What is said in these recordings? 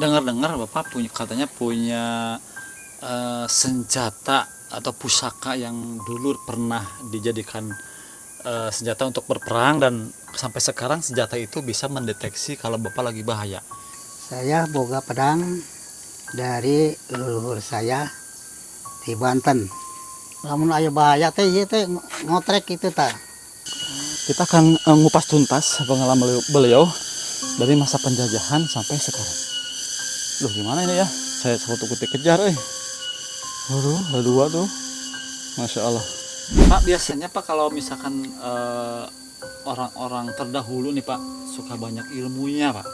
Dengar-dengar Bapak katanya punya senjata atau pusaka yang dulu pernah dijadikan senjata untuk berperang, dan sampai sekarang senjata itu bisa mendeteksi kalau Bapak lagi bahaya. Saya boga pedang dari leluhur saya di Banten. Lamun aya bahaya teh ieu teh ngotrek itu tah. Kita akan ngupas tuntas pengalaman beliau dari masa penjajahan sampai sekarang. Loh, gimana ini ya? Saya satu kejar, Waduh, ada dua tuh. Masya Allah. Pak, biasanya Pak kalau misalkan orang-orang terdahulu nih Pak suka banyak ilmunya Pak.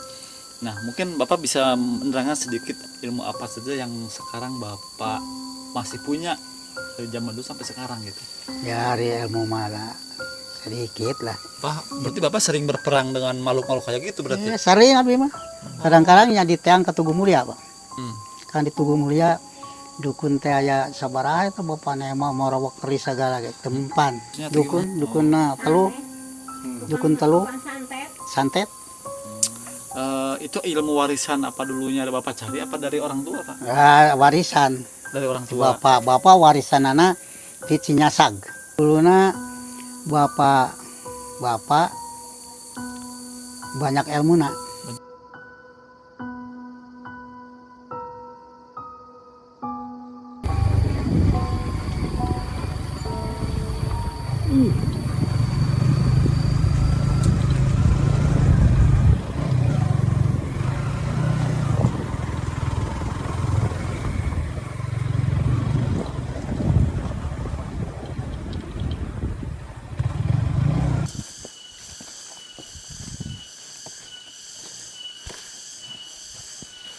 Nah, mungkin Bapak bisa menerangkan sedikit ilmu apa saja yang sekarang Bapak masih punya dari zaman dulu sampai sekarang gitu. Ya hari ilmu malah sedikit lah. Pak, berarti Bapak sering berperang dengan makhluk-makhluk kayak gitu berarti? Ya, sering abi mah. Kadang-kadang nya di teang ke Tugu Mulia, Pak. Kan di Tugu Mulia dukun teh aya sabaraha eta bapana mah morawak keris segala ge tempan. Dukun telu. Dukun telu. Santet. Itu ilmu warisan apa dulunya Bapak cari apa dari orang tua Pak? Warisan Dari orang tua. bapak warisanana di Cinyasag. Duluna bapak banyak ilmuna.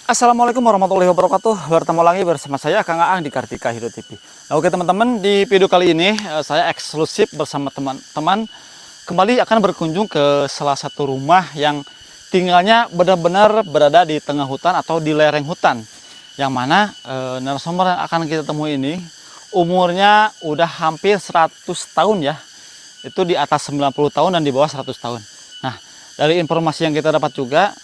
Assalamualaikum warahmatullahi wabarakatuh. Bertemu lagi bersama saya Kang Aang di Kartika Hero TV. Nah, oke teman-teman, di video kali ini saya eksklusif bersama teman-teman kembali akan berkunjung ke salah satu rumah yang tinggalnya benar-benar berada di tengah hutan atau di lereng hutan. Yang mana narasumber yang akan kita temui ini umurnya udah hampir 100 tahun ya. Itu di atas 90 tahun dan di bawah 100 tahun. Nah, dari informasi yang kita dapat juga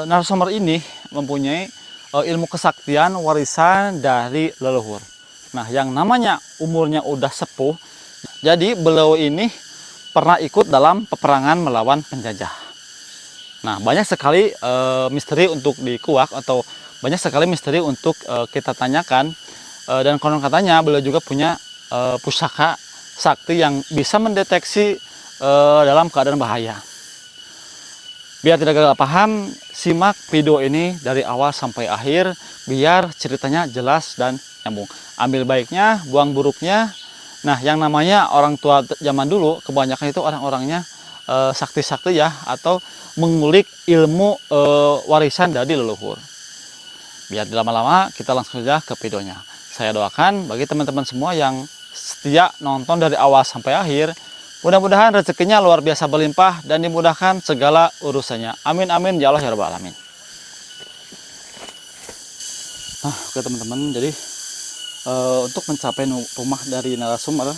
narasumber ini mempunyai ilmu kesaktian warisan dari leluhur. Nah, yang namanya umurnya udah sepuh, jadi beliau ini pernah ikut dalam peperangan melawan penjajah. Nah, banyak sekali misteri untuk dikuak atau banyak sekali misteri untuk kita tanyakan, dan konon katanya beliau juga punya pusaka sakti yang bisa mendeteksi dalam keadaan bahaya. Biar tidak gagal paham, simak video ini dari awal sampai akhir biar ceritanya jelas dan nyambung. Ambil baiknya, buang buruknya. Nah, yang namanya orang tua zaman dulu kebanyakan itu orang-orangnya sakti-sakti ya, atau mengulik ilmu warisan dari leluhur. Biar lama-lama kita langsung saja ke videonya. Saya doakan bagi teman-teman semua yang setia nonton dari awal sampai akhir, mudah-mudahan rezekinya luar biasa berlimpah dan dimudahkan segala urusannya. Amin amin ya Allah ya rabbal alamin. Nah, oke teman-teman, jadi untuk mencapai rumah dari narasumber,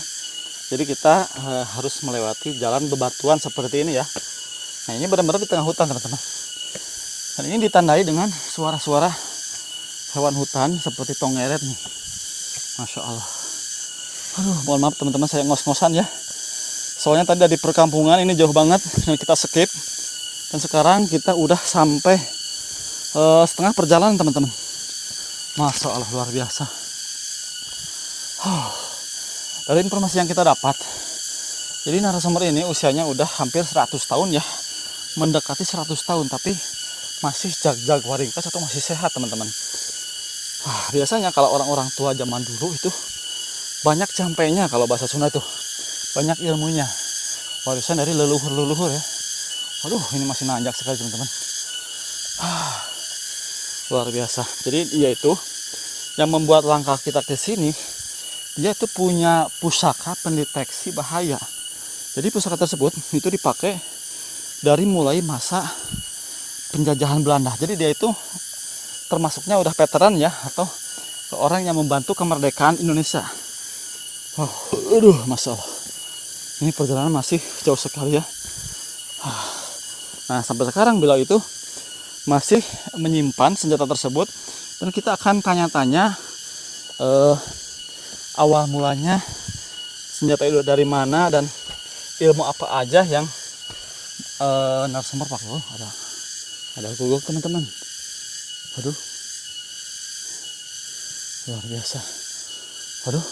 jadi kita harus melewati jalan bebatuan seperti ini ya. Nah, ini benar-benar di tengah hutan teman-teman. Dan ini ditandai dengan suara-suara hewan hutan seperti tongeret nih. Masya Allah. Aduh, mohon maaf teman-teman, saya ngos-ngosan ya. Soalnya tadi dari perkampungan ini jauh banget dan kita skip. Dan sekarang kita udah sampai setengah perjalanan teman-teman. Masya Allah, luar biasa. Dari informasi yang kita dapat, jadi narasumber ini usianya udah hampir 100 tahun ya. Mendekati 100 tahun, tapi masih jag-jag waringkas atau masih sehat teman-teman. Biasanya kalau orang-orang tua zaman dulu itu banyak campainya, kalau bahasa Sunda itu banyak ilmunya, warisan dari leluhur-leluhur ya. Waduh, ini masih nanjak sekali teman-teman. Luar biasa. Jadi dia itu yang membuat langkah kita ke sini, dia itu punya pusaka pendeteksi bahaya. Jadi pusaka tersebut itu dipakai dari mulai masa penjajahan Belanda. Jadi dia itu termasuknya udah veteran ya, atau orang yang membantu kemerdekaan Indonesia. Aduh, Masya Allah. Ini perjalanan masih jauh sekali ya. Nah, sampai sekarang beliau itu masih menyimpan senjata tersebut, dan kita akan tanya-tanya awal mulanya senjata itu dari mana dan ilmu apa aja yang narasumber pakai. Oh, ada guguk teman-teman. Waduh, luar biasa. Waduh,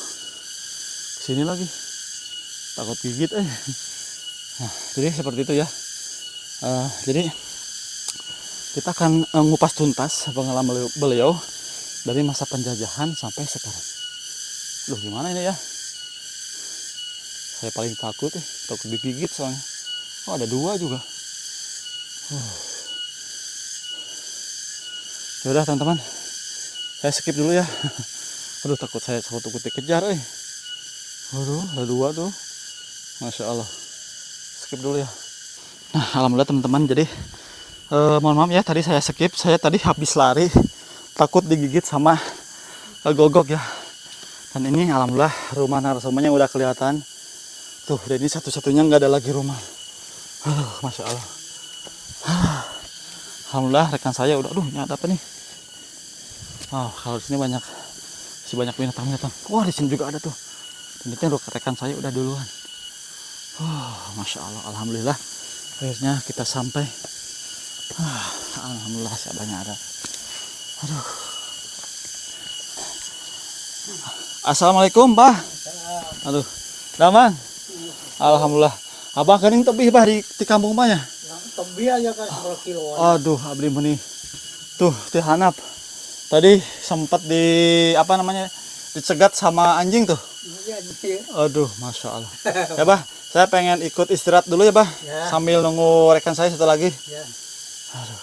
kesini lagi, takut gigit. Nah, jadi seperti itu ya. Jadi kita akan ngupas tuntas pengalaman beliau dari masa penjajahan sampai sekarang. Loh, gimana ini ya? Saya paling takut digigit soalnya. Oh, ada 2 juga. Yaudah teman-teman, saya skip dulu ya. Aduh, takut dikejar. Waduh, ada 2 tuh. Masya Allah. Skip dulu ya. Nah, alhamdulillah teman-teman. Jadi mohon maaf ya, tadi saya skip. Saya tadi habis lari, takut digigit sama gogok ya. Dan ini alhamdulillah rumah narasumbernya udah kelihatan. Tuh, dan ini satu-satunya nggak ada lagi rumah. Masya Allah. Alhamdulillah rekan saya udah. Aduh, ini ada apa nih? Oh, kalau di sini masih banyak binatang-binatang. Wah, di sini juga ada tuh. Dan itu rekan saya udah duluan. Masya Allah, alhamdulillah. Akhirnya kita sampai. Alhamdulillah siapanya ada. Aduh. Assalamualaikum, Pak. Aduh, daman. Alhamdulillah. Abah kening tebih bah di kampung mah ya. Tebih aja kan 10 kilo. Aduh, abdi meuni. Tuh, teh hanap. Tadi sempat dicegat sama anjing tuh. Aduh, Masya Allah. Ya, Bah, saya pengen ikut istirahat dulu ya, Bah. Ya. Sambil nunggu rekan saya satu lagi. Ya. Aduh.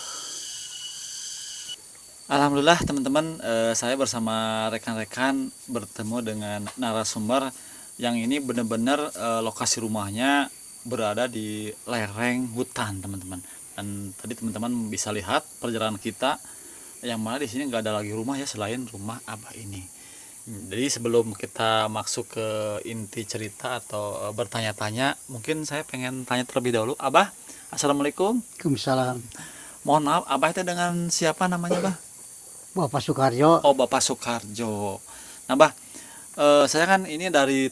Alhamdulillah teman-teman, saya bersama rekan-rekan bertemu dengan narasumber yang ini benar-benar lokasi rumahnya berada di lereng hutan, teman-teman. Dan tadi teman-teman bisa lihat perjalanan kita yang mana di sini nggak ada lagi rumah ya selain rumah Abah ini. Jadi sebelum kita masuk ke inti cerita atau bertanya-tanya, mungkin saya pengen tanya terlebih dahulu. Abah, assalamualaikum. Waalaikumsalam. Mohon maaf, Abah itu dengan siapa namanya, Bah? Bapak Sukarjo. Oh, Bapak Sukarjo. Nah, Bah, saya kan ini dari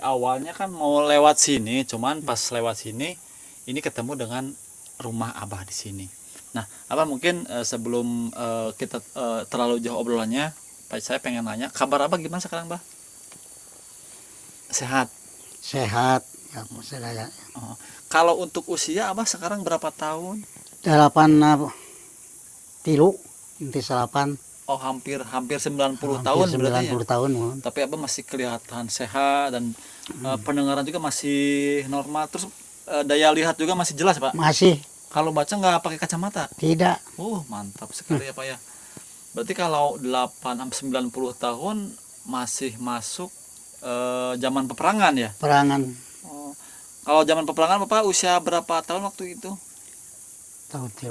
awalnya kan mau lewat sini, cuman pas lewat sini ini ketemu dengan rumah Abah di sini. Nah, Abah mungkin sebelum kita terlalu jauh obrolannya, saya pengen nanya, kabar Abah gimana sekarang, Bah? Sehat? Sehat. Ya, saya. Oh. Kalau untuk usia Abah sekarang berapa tahun? 8 tilu, inti 8. Oh, hampir 90 tahun berarti ya? 90 tahun. Tapi Abah masih kelihatan sehat dan pendengaran juga masih normal. Terus daya lihat juga masih jelas, Pak? Masih. Kalau baca nggak pakai kacamata? Tidak. Mantap sekali ya, Pak ya. Berarti kalau 8-90 tahun masih masuk zaman peperangan ya? Perangan. Oh. Kalau zaman peperangan Bapak usia berapa tahun waktu itu? Tahun 35.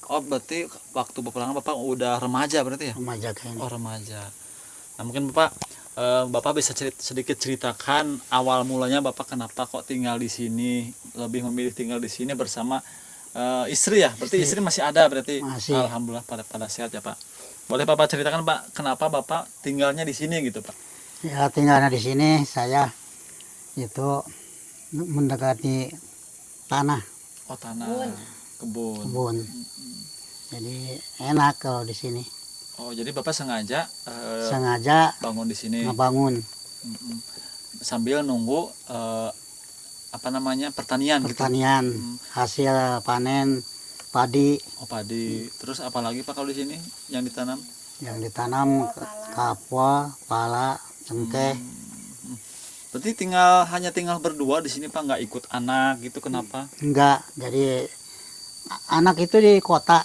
Oh, berarti waktu peperangan Bapak udah remaja berarti ya? Remaja kayaknya. Oh, remaja. Nah, mungkin Bapak bisa sedikit ceritakan awal mulanya Bapak kenapa kok tinggal di sini, lebih memilih tinggal di sini bersama istri ya? Berarti istri masih ada berarti? Masih. Alhamdulillah pada sehat ya, Pak. Boleh Bapak ceritakan, Pak, kenapa Bapak tinggalnya di sini gitu, Pak? Ya, tinggalnya di sini saya itu mendekati tanah. Oh, tanah. Kebun. Jadi enak kalau di sini. Oh, jadi Bapak sengaja bangun di sini. Ngebangun. Sambil nunggu pertanian gitu. Hasil panen padi. Oh, padi. Terus apa lagi Pak kalau di sini yang ditanam? Yang ditanam kapwa, pala, cengkeh. Berarti hanya tinggal berdua di sini Pak, nggak ikut anak gitu, kenapa? Enggak, jadi anak itu di kota.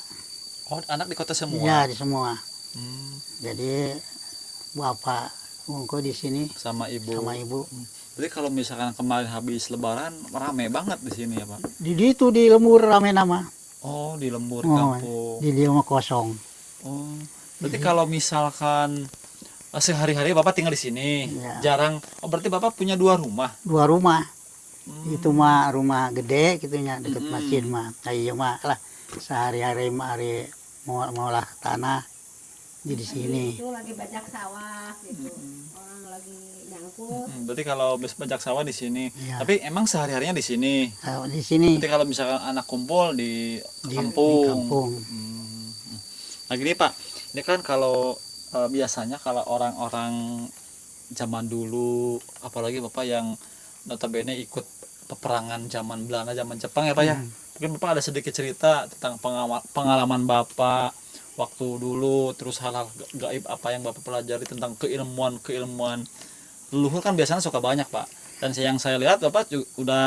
Oh, anak di kota semua? Iya, di semua. Jadi bapak ngungku di sini sama ibu. Berarti kalau misalkan kemarin habis lebaran rame banget di sini ya, Pak? Di lembur rame nama. Oh, di lembur kampung. Di rumah kosong. Oh, berarti kalau misalkan sehari-hari Bapak tinggal di sini, jarang. Oh, berarti Bapak punya 2 rumah? 2 rumah. Itu mah rumah gede gitunya dekat masjid mah. Ayo mah lah sehari-hari mau olah tanah di sini. Itu lagi bajak sawah gitu. Orang lagi nyangkut. Berarti kalau bajak sawah di sini. Iya. Tapi emang sehari-harinya di sini. Kalau di sini Berarti kalau misalkan anak kumpul di di kampung. kampung. Nah gini Pak, ini kan kalau biasanya kalau orang-orang zaman dulu, apalagi Bapak yang notabene ikut peperangan zaman Belanda, zaman Jepang ya Pak ya. Mungkin Bapak ada sedikit cerita tentang pengalaman Bapak waktu dulu, terus hal-hal gaib apa yang Bapak pelajari tentang keilmuan leluhur kan biasanya suka banyak Pak. Dan yang saya lihat Bapak udah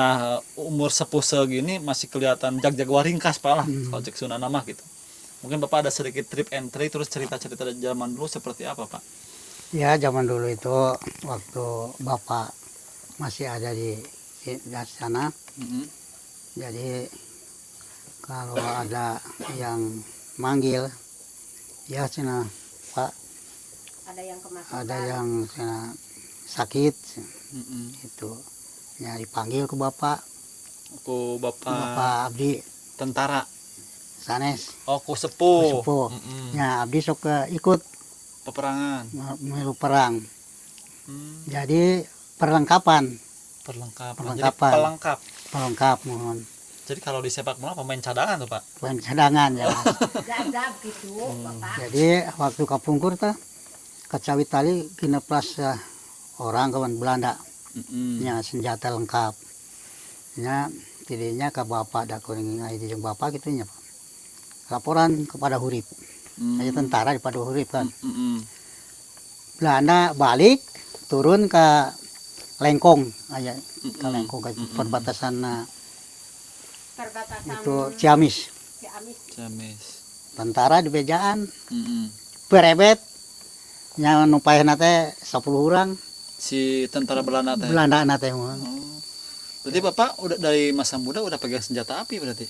umur sepuh segini masih kelihatan jag-jag waringkas Pak lah, kalau cek Sunana mah gitu. Mungkin Bapak ada sedikit trip and try terus cerita-cerita dari zaman dulu seperti apa Pak? Ya zaman dulu itu waktu bapak masih ada di sana, jadi kalau ada yang manggil, ya cina Pak, Ada yang kemasukan. ada yang cina sakit, itu ya dipanggil ke bapak, Aku bapak Abdi tentara. sanes, Oh, ku sepuh. sepuh. Ya Abdi sok ikut Peperangan. melu perang. Hmm, Jadi perlengkapan, perlengkapan. Jadi Perlengkapan. pelengkap. pelengkap mohon. Jadi kalau di sepak bola pemain cadangan tuh Pak. Bukan cadangan ya. Zab gitu, Bapak. Jadi waktu kapungkur tuh kecawi tali kena plus orang kawan Belanda, nya senjata lengkap. Nya tidinya ke bapak dak kuring ngai di bapak gitu nya. Laporan kepada Hurip. Aja tentara daripada Hurip kan. Belanda balik turun ke Lengkong aja ke Lengkong ke perbatasan Perbatasan itu Ciamis. Ciamis. Jamis. Tentara di bejaan berebet nya numpaheuna teh 10 orang Si tentara Belanda teh. Belanda teh mah. Oh. Berarti Bapak udah dari masa muda udah pegang senjata api berarti?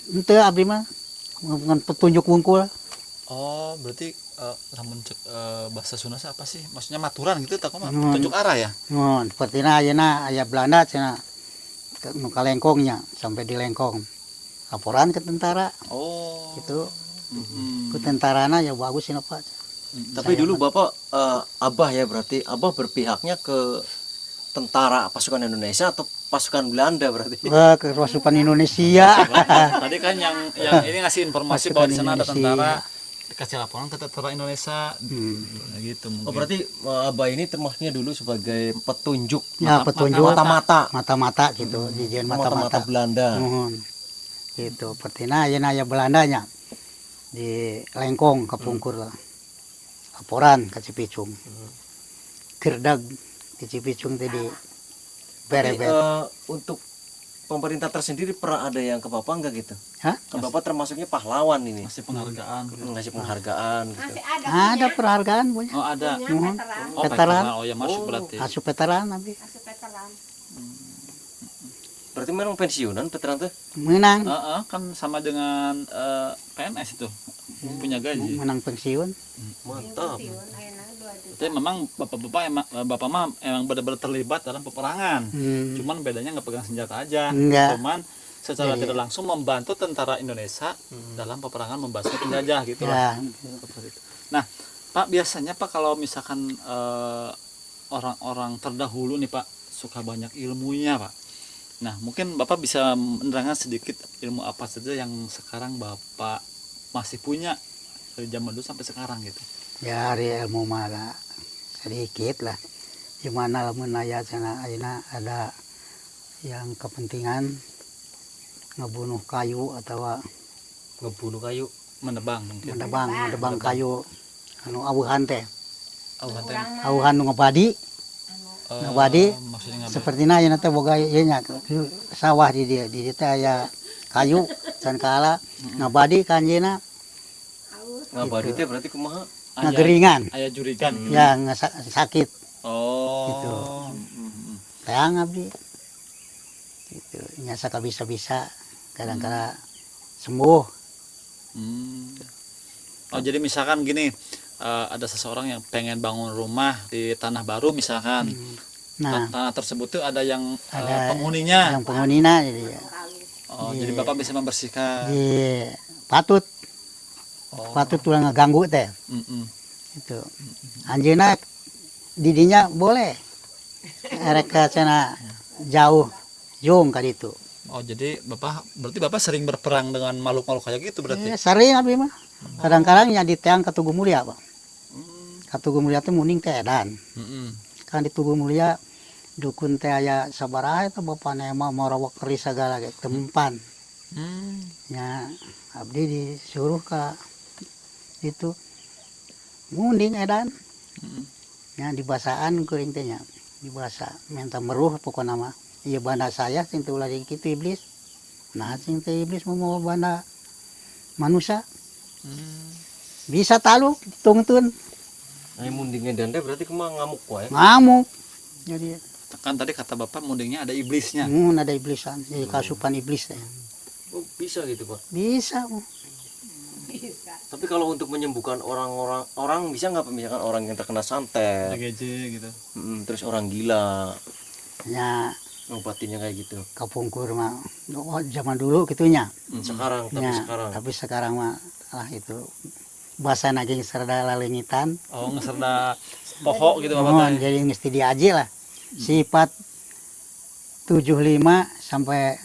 Henteu abdi mah ngan petunjuk wungkul. Oh, berarti lamun cek bahasa Sunda apa sih? Maksudnya maturan gitu tak mah Hmm. petunjuk arah ya? Mun sepertina ayeuna aya Belanda cenah nu ka Lengkongnya sampai di Lengkong. Laporan ke tentara Oh. gitu. Mm-mm. Ku tentarana ya bagus ini Pak. Tapi dulu Bapak Abah ya berarti Abah berpihaknya ke tentara pasukan Indonesia atau pasukan Belanda berarti? Ke pasukan Indonesia. Tadi kan yang ini ngasih informasi bahwa di sana ada tentara, dikasih laporan ke tentara Indonesia. Nah, gitu mungkin. Oh berarti Abah ini termasuknya dulu sebagai petunjuk Ya petunjuk mata-mata mata-mata gitu, dijieun mata-mata mata-mata. Belanda. Mohon. Gitu, pertina ayeuna aya Belandanya di Lengkong kapungkur lah. Laporan ke Cipicung. Kerdag di Cipicung tadi Tapi, berebet. untuk pemerintah tersendiri pernah ada yang ke Bapak enggak gitu? Hah? Kan Bapak termasuknya pahlawan ini, Masih penghargaan. ngasih penghargaan gitu. Masih ada Ada penghargaan punya. Oh, ada. punya veteran. Oh, Veteran. Oh, ya masuk berarti. Asup veteran tapi Masih veteran. Berarti memang pensiunan veteran tuh? menang, Kan sama dengan PNS itu punya gaji. menang pensiun. Mantap. Pensiun, ayeuna 2 juta. Jadi memang bapak mah emang benar-benar terlibat dalam peperangan. Cuman bedanya nggak pegang senjata aja. Enggak. Cuman secara tidak langsung membantu tentara Indonesia dalam peperangan membasmi penjajah gitu lah. Ya, Seperti itu. Nah, Pak biasanya Pak kalau misalkan orang-orang terdahulu nih Pak suka banyak ilmunya Pak. Nah, mungkin Bapak bisa menerangkan sedikit ilmu apa saja yang sekarang Bapak masih punya dari zaman dulu sampai sekarang gitu. ya hari ilmu mah sedikit lah. Gimana lamun aya cenah ayeuna ada yang kepentingan ngebunuh kayu atau Ngebunuh kayu. Menebang mungkin. menebang kayu anu awuhan teh. Awuhan teh. Awuhan nu ngebadi, ngebadi Maksudnya nggak sepertina ayeuna teh boga ieu nya sawah di dieu teh aya kayu can kaala ngabadi ka anjeunna Ngabadi teh berarti kumaha? ngageringan. ayah jurigan. Ya sakit Oh. Gitu. Mm-mm. teang abdi. Gitu, nya sakabisa-bisa kadang-kala sembuh. Oh jadi misalkan gini, ada seseorang yang pengen bangun rumah di tanah baru misalkan, Nah, tanah tersebut tuh ada yang ada penghuninya. yang penghunina jadi ya. Oh jadi bapak bisa membersihkan. Di patut Oh. patut tulang ngeganggu teh Mm-mm. itu anjeunna didinya boleh erek ka cenah jauh jong ka ditu. Oh, jadi berarti Bapak sering berperang dengan makhluk-makhluk kayak gitu berarti? Sering abdi mah kadang-kadang nya di teang ka Tugu Mulia Bang. Ka Tugu Mulia teh muning teh edan Mm-mm. kan di Tugu Mulia dukun teh aya sabaraha eta bapana mah morawak keris sagala ge tempan Hmm. nya abdi disuruh ka itu munding edan Mm-mm. nya dibasaan kuring teh nya dibasa minta meruh pokona mah ieu banda saya sing teh ulah kitu iblis nah sing teh iblis mau banda manusia Hmm. bisa taluk tungtun Ai mundingnya danda berarti kemang ngamuk wae. ngamuk jadi Kan tadi kata Bapak mundingnya ada iblisnya. ada iblisan jadi kasupan iblis teh Oh, bisa gitu, Pak. bisa bisa. Tapi kalau untuk menyembuhkan orang bisa nggak Pak? Misalkan orang yang terkena santet, AGJ gitu. terus orang gila, nya ngobatinnya kayak gitu. kapungkur mah oh, zaman dulu gitunya Sekarang, tapi nya sekarang. tapi sekarang mah itu bahasa naging serda lalengitan Oh, ngeserda pohon gitu Bapak teh. jadi mesti diaji lah sifat 75 sampai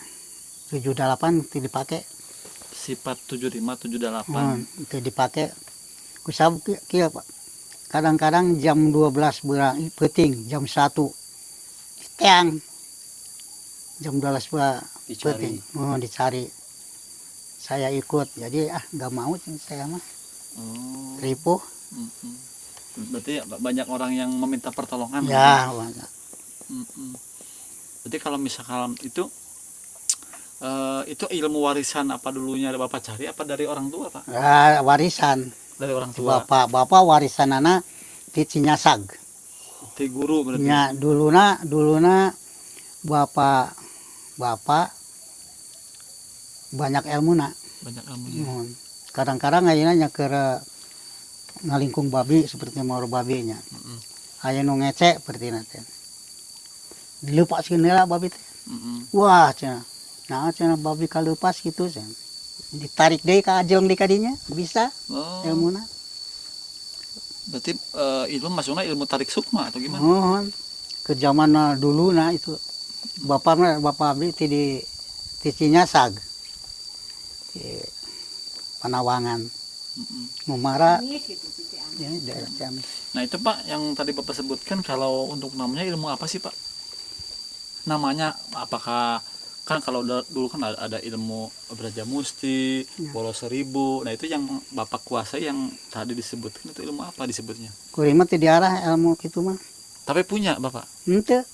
78 itu dipakai Sifat 7578. itu dipakai kusab kieu Pak kadang-kadang jam 12 berang peting jam 1 teang jam 12 peting dicari saya ikut jadi nggak mau saya mah Oh. ripuh Mm-mm. Berarti banyak orang yang meminta pertolongan. ya banyak. Mm-mm. Berarti kalau misalkan itu ilmu warisan apa dulunya Bapak cari apa dari orang tua Pak? Warisan Dari orang tua. bapak warisan anak di Cinyasag Di guru berarti. nya duluna bapak banyak ilmuna Banyak ilmunya. kadang-kadang ayeuna nya keur ngalingkung babi seperti mau babinya Mm-mm. aya nu ngecek seperti nanti dileupakeun heula babi teh Mm-mm. wah cenah nah cenah babi kaleupas kitu cenah ditarik deui ka ajeng di kadinya bisa Oh, ilmuna berarti ilmu maksudnya ilmu tarik sukma atau gimana? mohon ke zaman dulu nah itu bapak abdi di Cinyasag di Panawangan Mm-mm. Mumara Nangis gitu sih ya, daerah Ciamis. Nah itu Pak yang tadi Bapak sebutkan kalau untuk namanya ilmu apa sih Pak? Namanya apakah kan kalau dulu kan ada ilmu Braja Musti, Ya. Bolos Seribu. Nah itu yang Bapak kuasai yang tadi disebutkan itu ilmu apa disebutnya? Kuring mah teu diarah ilmu kitu mah Tapi punya Bapak. henteu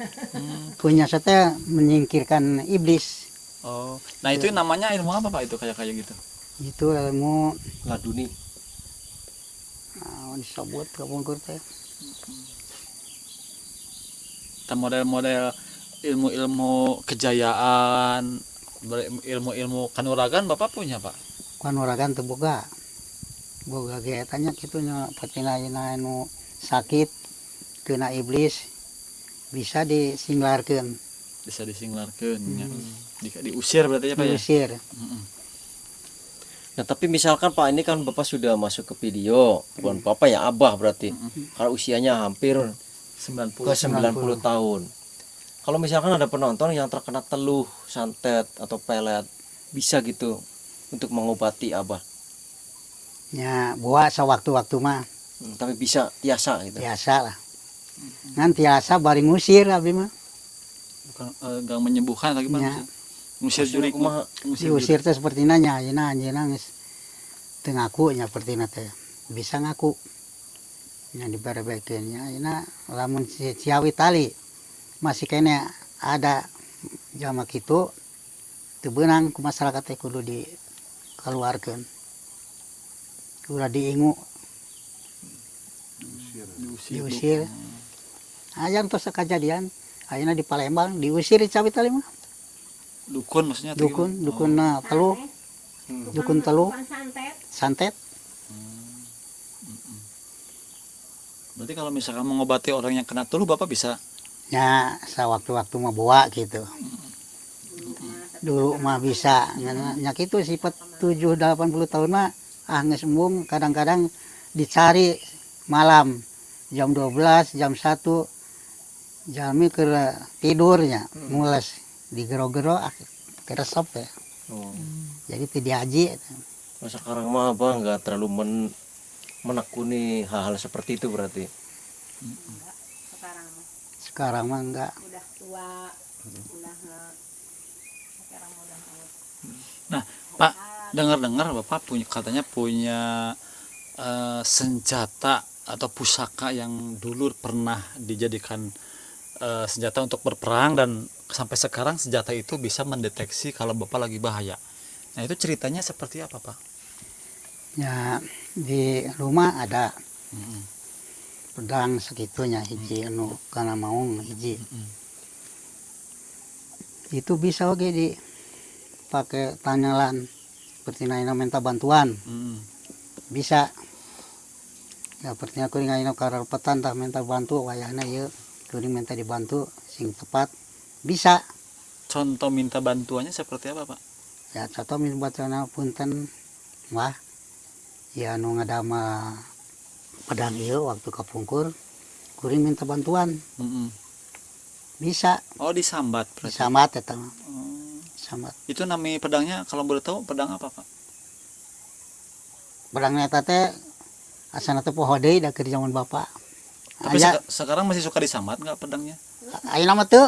Hmm. punya saya menyingkirkan iblis Oh, nah itu namanya ilmu apa Pak itu kayak gitu? itu ilmu Laduni. disebut kapungkur teh Kita model-model ilmu-ilmu kejayaan, ilmu-ilmu kanuragan Bapak punya Pak? kanuragan teu boga ge tanya kitu nya patina anu sakit kena iblis bisa disinglarkeun Bisa disinglarkeun ya. Diusir berarti ya Pak ya? diusir Mm-mm. Nah, tapi misalkan Pak ini kan Bapak sudah masuk ke video, bukan Bapak ya Abah berarti. Karena usianya hampir 90. ke 90 tahun. Kalau misalkan ada penonton yang terkena teluh, santet atau pelet, bisa gitu untuk mengobati Abah. nya buat sewaktu-waktu mah Tapi bisa tiasa gitu. biasa lah ngan tiasa bari ngusir abdi mah Bukan gang menyembuhkan atau gimana? Ya. Maksudnya? Ngusir Maksudnya jurik kumaha? diusir teh seperti nanya anjeunna geus teu ngaku nya seperti teh bisa ngaku nya diberebekeun nya ayeuna lamun ciawi tali masih kene ada jama kitu teu beunang ku masyarakat teh kudu dikeluarkeun ulah diingu diusir ayan tos kejadian ayeuna di Palembang diusir ciawi tali mah Dukun maksudnya atau gimana? dukun teluh dukun teluh Bukan santet. santet Berarti kalau misalkan mengobati orang yang kena teluh Bapak bisa? ya sewaktu-waktu mau bawa gitu Nah, dulu mah bisa nyak itu sifat 70-80 tahun mah geus embung kadang-kadang dicari malam jam 12 jam 1 jami ke tidurnya mules digero-gero keresep ya. Oh. Jadi tidak haji. Nah, sekarang mah Abah nggak terlalu menekuni hal-hal seperti itu berarti. Sekarang mah Sekarang mah enggak. udah tua, udah nggak. Sekarang udah nggak. Nah, Pak, dengar-dengar Bapak katanya punya senjata atau pusaka yang dulu pernah dijadikan senjata untuk berperang dan sampai sekarang senjata itu bisa mendeteksi kalau Bapak lagi bahaya. Nah, itu ceritanya seperti apa, Pak? Ya di rumah ada pedang segitunya hiji anu kana maung hiji. Itu bisa oke dipakai tanyalan seperti naina minta bantuan. Bisa. Ya seperti aku ngaina karar petan tah minta bantu wayahna ieu kuring minta dibantu sing tepat bisa. Contoh minta bantuannya seperti apa, Pak? Ya contoh min batana punten wah ya anu ngadama pedang ieu waktu kapungkur kuring minta bantuan bisa Oh, disambat berarti. disambat eta mah. Oh. Sambat Itu nama pedangnya kalau boleh tahu pedang apa, Pak? pedang eta teh asana teh poho deui da keur zaman bapak. Tapi Aya sekarang masih suka disambat nggak pedangnya? ayeuna mah teu.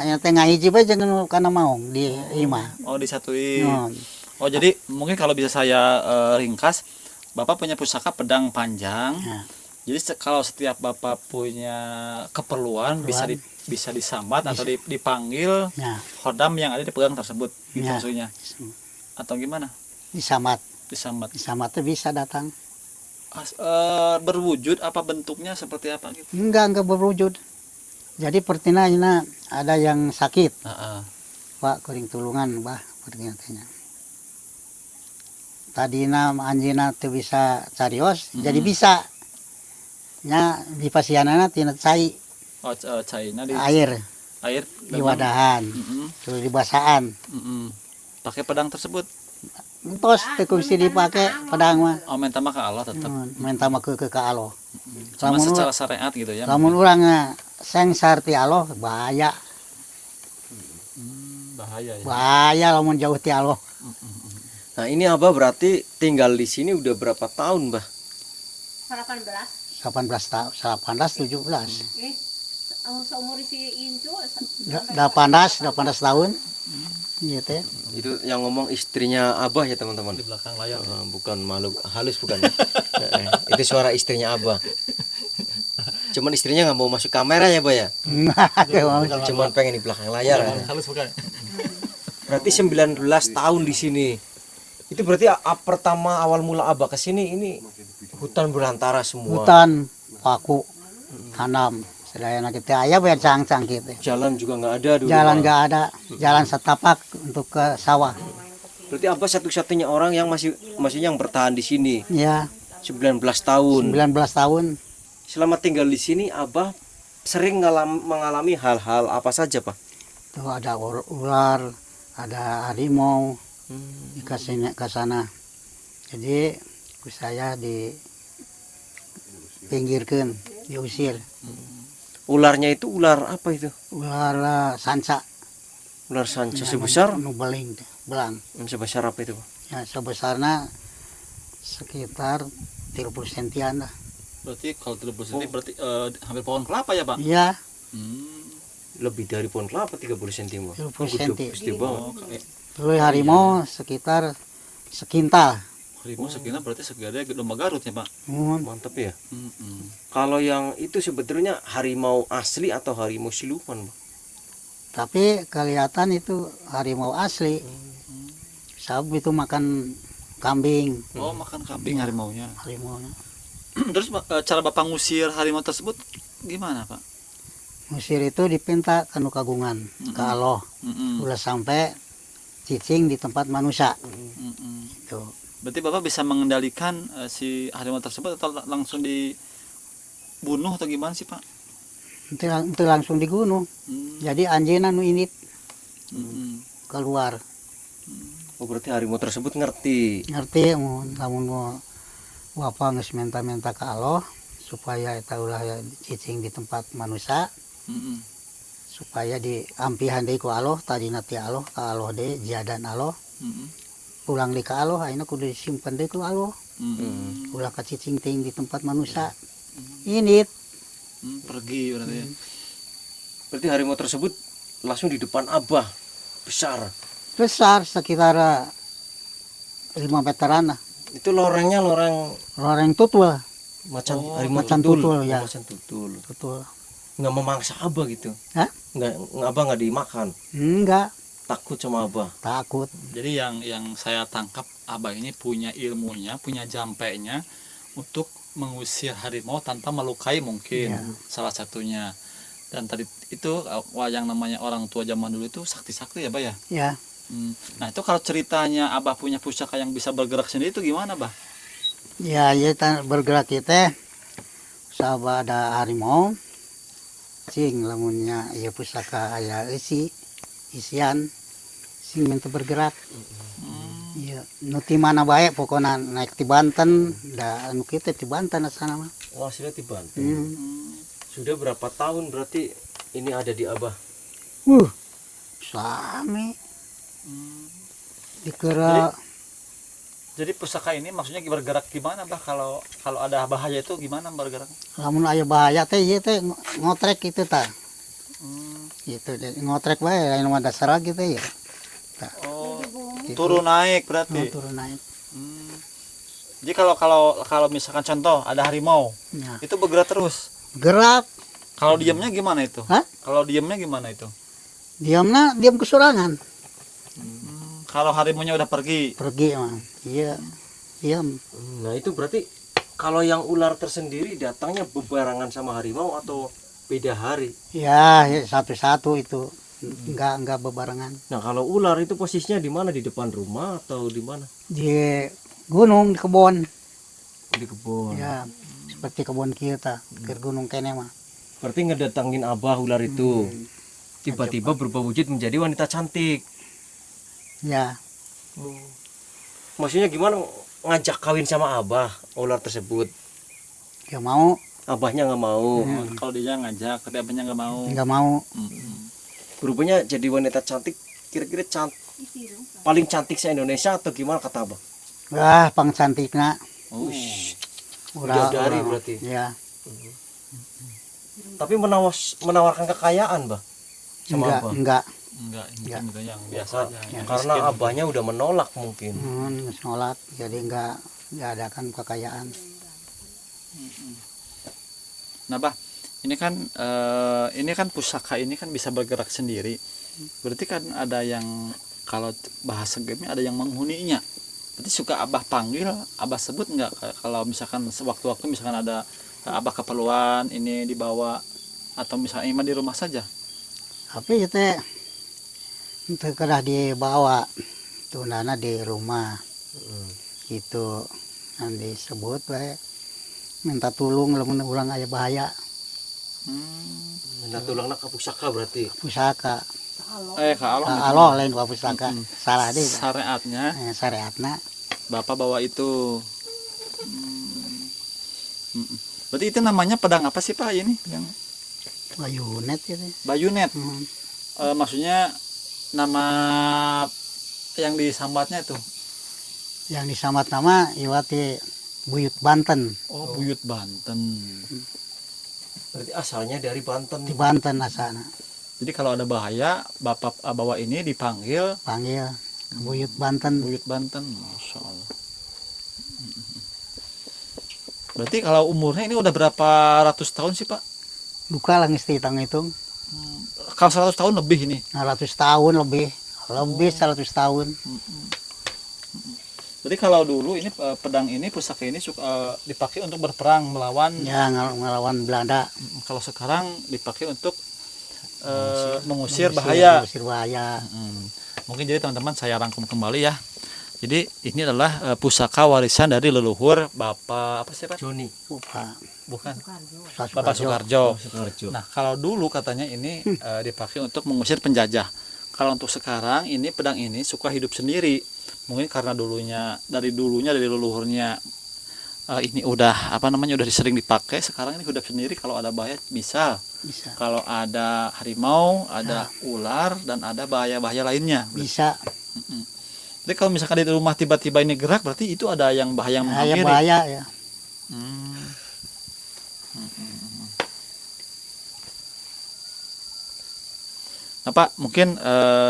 Aya teh ngahiji bae jeung kana maung di imah. Oh, disatuin. No. Oh, jadi mungkin kalau bisa saya ringkas, Bapak punya pusaka pedang panjang. Ya. Jadi kalau setiap Bapak punya keperluan bisa disambat atau dipanggil Ya, khodam yang ada di pedang tersebut, gitu Ya. maksudnya. Atau gimana? disambat. Disambat. Disambat teh bisa datang. Berwujud apa bentuknya seperti apa gitu? Enggak berwujud. Jadi pertina ayeuna ada yang sakit. Heeh. Pak kuring tulungan bah pertina teh nya. Tadina anjeunna teu bisa carios jadi bisa. Nya di pasianana tina cai Oh, cairnya di air air di wadahan, terus di basaan. Pakai pedang tersebut. Entos teu kusi dipake pedang mah. Oh, minta mah ke Allah tetap. Minta mah ke Allah. Cuma Lamun secara syariat gitu ya. lamun urang sengsar ti Allah bahaya. Bahaya ya. Bahaya lamun jauh ti Allah. Nah ini Abah berarti tinggal di sini udah berapa tahun, Bah? 18. 18 tahun, 18 17. Seumur si Incu 18 tahun. Iya teh. Itu yang ngomong istrinya Abah ya teman-teman. Di belakang layar. Bukan makhluk halus bukan. Itu suara istrinya Abah. Cuman istrinya nggak mau masuk kamera ya, Bah ya. Cuman pengen di belakang layar. Halus bukan. Berarti 19 tahun di sini. Itu berarti pertama awal mula Abah ke sini ini hutan belantara semua. Hutan paku tanam. Sedayana kita aya bae cang-cang gitu. Jalan juga nggak ada dulu. Jalan Bah. nggak ada, jalan setapak untuk ke sawah. Berarti Abah satu-satunya orang yang masih yang bertahan di sini. Ya, 19 tahun. 19 tahun. Selama tinggal di sini Abah sering mengalami hal-hal apa saja, Pak? Tuh ada ular, ada harimau dikasihnya ke sana. Jadi saya dipinggirkan, diusir. Ularnya itu ular apa itu? Ular sanca. Ular sanca sebesar? Nu beling teh, belang. Sebesar apa itu, Pak? Ya sebesarnya sekitar 30 sentian lah. Berarti kalau 30 cm berarti hampir pohon kelapa ya, Pak? Iya, Lebih dari pohon kelapa 30 cm. 30 senti. Gede banget. Terus harimau sekitar sekintal. Harimau segini berarti segede domba Garut ya, Pak? Mantap ya. Kalau yang itu sebetulnya harimau asli atau harimau siluman, Pak? Tapi kelihatan itu harimau asli. Sabab itu makan kambing. Oh, makan kambing harimaunya. Harimaunya. Terus cara Bapak ngusir harimau tersebut gimana, Pak? Musir itu dipinta kanu kagungan ke Allah. Ulah sampai cicing di tempat manusia. Itu. Berarti Bapak bisa mengendalikan si harimau tersebut atau langsung dibunuh atau gimana sih, Pak? Itu langsung di gunung. Jadi anjeunna nu init. keluar. Oh berarti harimau tersebut ngerti. Ngerti namun mau Bapak geus menta-menta ka Allah supaya eta ulah ya cicing di tempat manusia Mm-mm. supaya diampihan deui ku Allah tadina ti Allah ka Allah deui jiadan Allah Mm-mm. pulang deui ka Allah ayeuna kudu disimpen deui ku Allah Mm-mm. ulah ka cicing teuing di tempat manusia ini Pergi berarti. Berarti harimau tersebut langsung di depan Abah besar. besar sekitar 5 meteran lah Itu lorengnya loreng loreng tutul macan Oh, harimau macan tutul, ya. Macan tutul. tutul Nggak memangsa Abah gitu. Hah? Nggak Abah nggak dimakan. enggak Takut sama Abah. takut Jadi yang saya tangkap Abah ini punya ilmunya, punya jampenya untuk mengusir harimau tanpa melukai mungkin Iya. salah satunya. Dan tadi itu yang namanya orang tua zaman dulu itu sakti-sakti ya, Bah ya. ya Nah, itu kalau ceritanya Abah punya pusaka yang bisa bergerak sendiri itu gimana, Bah? ya ya bergerak kita sahabat ada harimau sing lamunnya ya pusaka aya isian sing minta bergerak iya nu ti mana bae pokona naik ti Banten da anu kita ti Banten asana mah Wah sudah di Banten. hmm. Sudah berapa tahun berarti ini ada di Abah? Sami dikira Jadi pusaka ini maksudnya bergerak gimana, Bah? Kalau ada bahaya itu gimana bergerak? lamun aya bahaya teh ieu teh ngotrek kitu tah gitu deh ngotrek bae lain mah dasar gitu ya Oh, Gitu. turun naik berarti. turun naik Hmm. Jadi kalau misalkan contoh ada harimau, ya. itu bergerak terus. Gerak Kalau diamnya gimana itu? Hah? Kalau diamnya gimana itu? diam kesurangan Kalau harimaunya udah pergi, mah iya diam Nah itu berarti kalau yang ular tersendiri datangnya bebarengan sama harimau atau beda hari? ya satu-satu itu enggak bebarengan Nah kalau ular itu posisinya di mana? Di depan rumah atau di mana? di gunung di kebun Di kebun. ya seperti kebun kita ke gunung kene mah Berarti ngedatangin Abah ular itu. Tiba-tiba berubah wujud menjadi wanita cantik. ya Maksudnya gimana ngajak kawin sama Abah ular tersebut? ya mau Abahnya nggak mau. kalau dia ngajak, tapi abahnya nggak mau. enggak mau Berubahnya jadi wanita cantik. Kira-kira paling cantik se Indonesia atau gimana kata Abah? wah pang cantikna Oh. Bidadari berarti. ya Tapi menawarkan kekayaan, Bah. Sama Abah. enggak Enggak, Enggak. itu yang biasa aja. yang Karena miskin. abahnya udah menolak mungkin. nolak jadi enggak ada kan kekayaan Nah, Bah, ini kan pusaka ini kan bisa bergerak sendiri. Berarti kan ada yang kalau bahasa game ada yang menghuninya. Berarti suka Abah panggil, Abah sebut nggak kalau misalkan sewaktu-waktu misalkan ada Abah keperluan ini dibawa atau misalnya emang di rumah saja. tapi itu kerah dibawa tuh nana di rumah gitu nanti disebut bae minta tulung lamun urang aya bahaya Minta tulangna ke pusaka berarti. pusaka Kalau Allah lain ka pusaka salah deh syariatnya syariatna Bapak bawa itu. Berarti itu namanya pedang apa sih, Pak, ini? Yang bayunet gitu bayonet. Maksudnya nama yang disambatnya itu. yang disamat nama iwati buyut Banten Oh, buyut Banten. Berarti asalnya dari Banten. di Banten asana Jadi kalau ada bahaya, Bapak bawa ini dipanggil panggil buyut Banten buyut Banten. Masya Allah. Berarti kalau umurnya ini udah berapa ratus tahun sih, Pak? luka lah ngesti hitung Kalau 100 tahun lebih ini. 100 tahun lebih 100 tahun Jadi kalau dulu ini pedang ini, pusaka ini suka dipakai untuk berperang melawan. ya ngelawan Belanda Kalau sekarang dipakai untuk mengusir bahaya. mengusir bahaya Mungkin jadi teman-teman saya rangkum kembali ya. Jadi ini adalah pusaka warisan dari leluhur Bapak apa sih, Pak? Joni. Lupa. Bukan. Pak Bapak Sukarjo. Soekarjo. Soekarjo. Nah, kalau dulu katanya ini dipakai untuk mengusir penjajah. kalau untuk sekarang ini pedang ini suka hidup sendiri. Mungkin karena dari leluhurnya ini udah udah sering dipakai, sekarang ini hidup sendiri. Kalau ada bahaya bisa. Kalau ada harimau, ada ular dan ada bahaya-bahaya lainnya. Bisa. Jadi kalau misalkan di rumah tiba-tiba ini gerak, berarti itu ada yang bahaya yang menghampiri. Bahaya ya. Nah, Pak, mungkin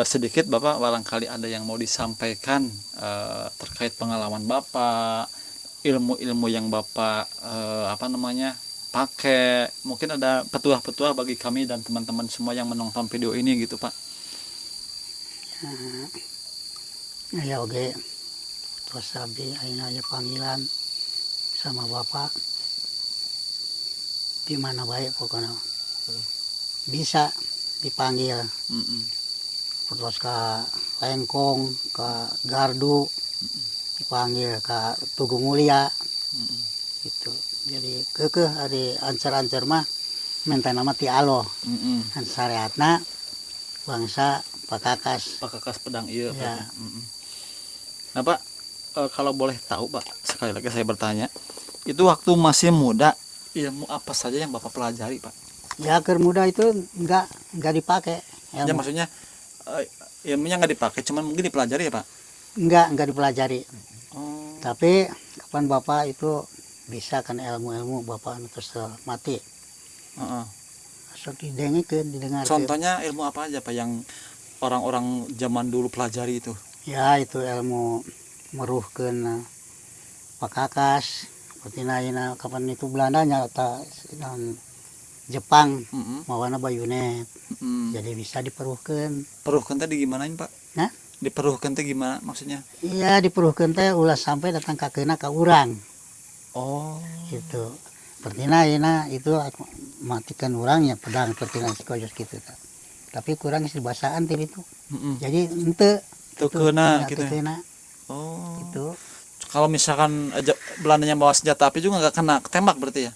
sedikit Bapak barangkali ada yang mau disampaikan terkait pengalaman Bapak, ilmu-ilmu yang Bapak pakai. Mungkin ada petuah-petuah bagi kami dan teman-teman semua yang menonton video ini gitu, Pak. Ya oke. Terus sabi aina aya panggilan sama Bapak. Di mana baik pokoknya. Bisa dipanggil. Terus ke Lengkong, ke Gardu, dipanggil ke Tugu Mulia. Gitu. Jadi kekeh hari ancer-ancer mah minta nama ti Allah. Kan syariatna bangsa Pakakas. Pakakas pedang iya. Ya. Nah, Pak, kalau boleh tahu, Pak, sekali lagi saya bertanya, itu waktu masih muda, ilmu apa saja yang Bapak pelajari, Pak? Ya muda itu enggak dipakai. Ya, maksudnya ilmunya nggak dipakai, cuman mungkin dipelajari ya, Pak? Enggak dipelajari. Oh. Tapi kapan Bapak itu bisa kan ilmu-ilmu Bapak terus mati. Asal didengar. Contohnya ilmu apa aja, Pak, yang orang-orang zaman dulu pelajari itu? Ya itu ilmu meruhkeun Pakakas. Seperti naina kapan itu Belandanya atau Jepang mawana bayunet. Jadi bisa diperuhkeun. Peruhkeun teh gimanain, Pak? Hah? Diperuhkeun teh gimana maksudnya? Iya diperuhkeun teh ulah sampai datang kakeuna ka urang. Oh. Gitu. Pertina ayeuna itu matikan urangnya pedang pertina sikojos gitu. Tapi kurang isi basaan teh itu. Jadi henteu teu keuna gitu. Oh. Gitu. Kalau misalkan Belandanya bawa senjata api juga nggak kena tembak berarti ya?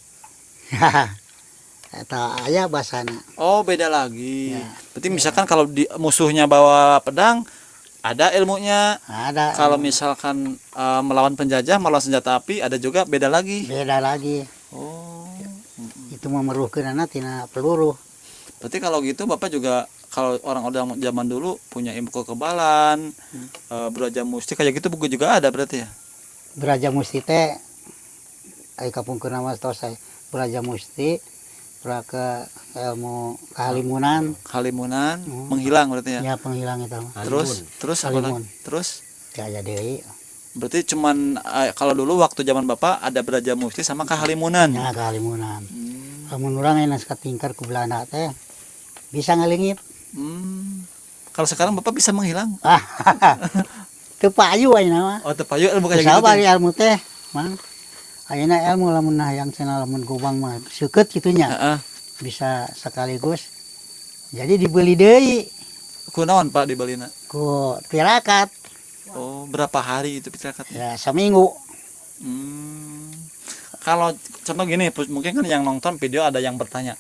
Eta aya basana. Oh, beda lagi. Ya. Berarti misalkan kalau musuhnya bawa pedang, ada ilmunya. Ada. Kalau misalkan melawan penjajah, melawan senjata api, ada juga beda lagi. Beda lagi. Oh. Itu memeruhkeunana tina peluru. Berarti kalau gitu Bapak juga kalau orang-orang zaman dulu punya ilmu kekebalan, beraja musti kayak gitu buku juga ada berarti ya? Beraja musti teh ai kapungkeun nama tos saya. Beraja musti ke ilmu kehalimunan. Kehalimunan menghilang berarti ya? Ya penghilang itu. Terus apa lagi? Terus Jaya Dewi. berarti cuman kalau dulu waktu zaman Bapak ada beraja musti sama kehalimunan. Ya kehalimunan. Lamun urang enak katingkar ku Belanda teh bisa ngalingit. Kalau sekarang Bapak bisa menghilang? Teu payu ayeuna mah. Oh, tepayu ilmu kayak gitu. Sabar ilmu teh, Mang. Ayeuna ilmu lamun hayang cenah lamun gobang mah seukeut kitunya. Bisa sekaligus. Jadi dibeli deui. Kunaon Pak dibelina? Ku tirakat. Oh, berapa hari itu tirakat? Ya seminggu. Kalau contoh gini, mungkin kan yang nonton video ada yang bertanya,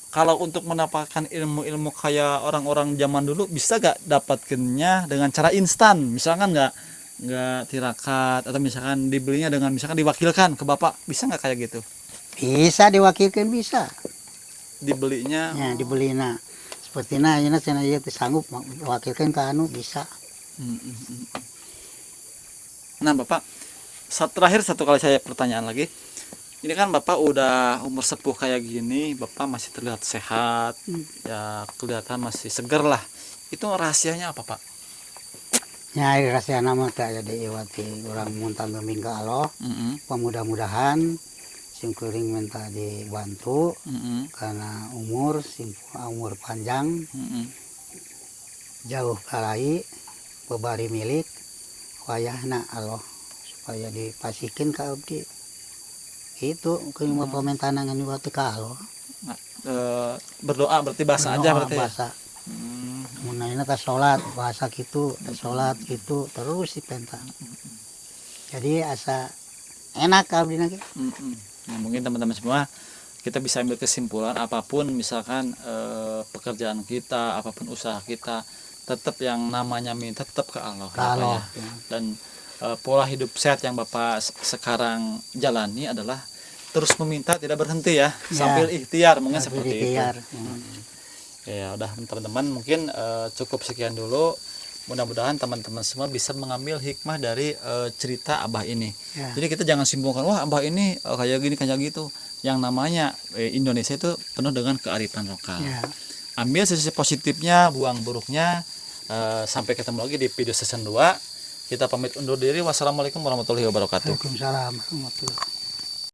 kalau untuk mendapatkan ilmu-ilmu kayak orang-orang zaman dulu bisa gak dapatkannya dengan cara instan? Misalkan nggak tirakat atau misalkan dibelinya dengan misalkan diwakilkan ke Bapak, bisa nggak kayak gitu? Bisa diwakilkan bisa. Dibelinya? Ya dibelina. Seperti ayeuna cenah ieu teh sanggup diwakilkan ka anu bisa. Nah Bapak, terakhir satu kali saya pertanyaan lagi. Ini kan Bapak udah umur sepuh kayak gini, Bapak masih terlihat sehat, ya kelihatan masih seger lah. Itu rahasianya apa Pak? Ya rahasia nama teh aya di iwati urang muntang geuning ka Allah. Mudah-mudahan sim kuring minta dibantu karena umur panjang, jauh kalai, bebari milik, wayahna Allah supaya dipasihkeun ka abdi. Itu kuring bapak mentanangan iwati ka Allah. Berdoa berarti bahasa aja berarti ya? Bahasa. Mun ayeuna teh salat, bahasa kitu, salat kitu terus dipentang. Jadi asa enak abdi na ge. Nah, mungkin teman-teman semua kita bisa ambil kesimpulan apapun misalkan pekerjaan kita, apapun usaha kita, tetap yang namanya minta tetap ke Allah. Kalau Bapak ya. Dan pola hidup sehat yang Bapak sekarang jalani adalah terus meminta, tidak berhenti ya, sambil ikhtiar mungkin seperti itu. Ya udah teman-teman, mungkin cukup sekian dulu. Mudah-mudahan teman-teman semua bisa mengambil hikmah dari cerita Abah ini. Ya. Jadi kita jangan simpulkan, wah Abah ini kayak gini kayak gitu. Yang namanya Indonesia itu penuh dengan kearifan lokal. Ya. Ambil sisi positifnya, buang buruknya. Sampai ketemu lagi di video season 2. Kita pamit undur diri. Wassalamualaikum warahmatullahi wabarakatuh. Waalaikumsalam warahmatullahi wabarakatuh.